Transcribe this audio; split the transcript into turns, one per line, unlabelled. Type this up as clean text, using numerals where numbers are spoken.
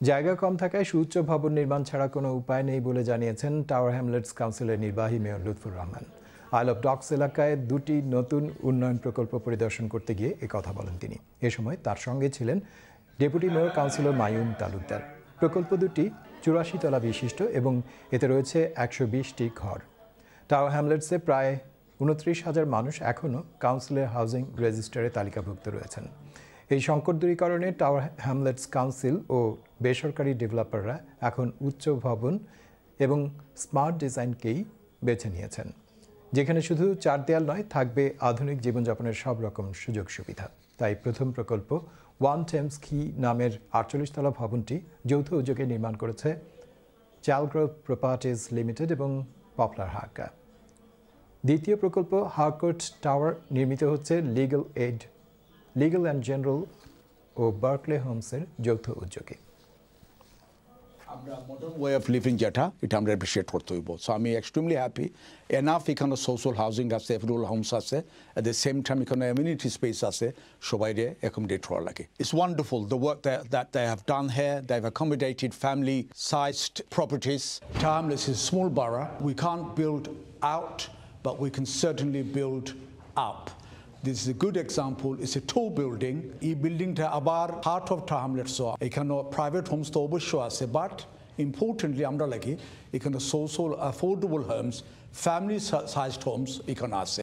জায়গা কম থাকায় সুউচ্চ ভবন নির্মাণ ছাড়া কোনো উপায় নেই বলে জানিয়েছেন টাওয়ার হ্যামলেটস কাউন্সিলের নির্বাহী মেয়র লুৎফুর রহমান। আইল অফ ডকস এলাকায় দুটি নতুন উন্নয়ন প্রকল্প পরিদর্শন করতে গিয়ে কথা বলেন তিনি। এ সময় তার সঙ্গে ছিলেন ডেপুটি মেয়র কাউন্সিলর মায়ুন তালুকদার। প্রকল্প দুটি 84 তলা বিশিষ্ট এবং এতে রয়েছে 120টি ঘর। টাওয়ার হ্যামলেটসে প্রায় 29,000 মানুষ এখনও কাউন্সিলের হাউজিং রেজিস্টারে তালিকাভুক্ত রয়েছেন। এই সংকট দূরীকরণে টাওয়ার হ্যামলেটস কাউন্সিল ও বেসরকারি ডেভেলপাররা এখন উচ্চ ভবন এবং স্মার্ট ডিজাইনকেই বেছে নিয়েছেন, যেখানে শুধু চার দেয়াল নয়, থাকবে আধুনিক জীবনযাপনের সব রকম সুযোগ সুবিধা। তাই প্রথম প্রকল্প ওয়ান টেমস কি নামের 48 তলা ভবনটি যৌথ উদ্যোগে নির্মাণ করেছে চালগ্রোভ প্রপার্টিজ লিমিটেড এবং পপুলার হাক্কা। দ্বিতীয় প্রকল্প হারকোর্ট টাওয়ার নির্মিত হচ্ছে লিগ্যাল অ্যান্ড জেনারেল ও বার্কলে হোমসের যৌথ উদ্যোগে।
আমরা মডার্ন ওয়ে অফ লিভিং যেটা এটা আমরা অ্যাপ্রিশিয়েট করতে হইব। সো আমি এক্সট্রিমলি হ্যাপি এনাফ এখানে সোশ্যাল হাউজিং আছে, রুরাল হোমস আছে, অ্যাট দ্য সেম টাইম এখানে কমিউনিটি স্পেস আছে, সবাইরে অ্যাকোমোডেট করা লাগে। It's wonderful the work that they have done here. They have accommodated family sized properties. Timeless is a small borough. We can't build out, but we can certainly build up. This is a good example. It's a tall building. এই বিল্ডিংটা আবার heart of Tower Hamlets. এখানে private homes তো অবশ্যই আছে, but importantly আমরা লাগি এখানে social affordable homes, family sized homes এখানে আছে।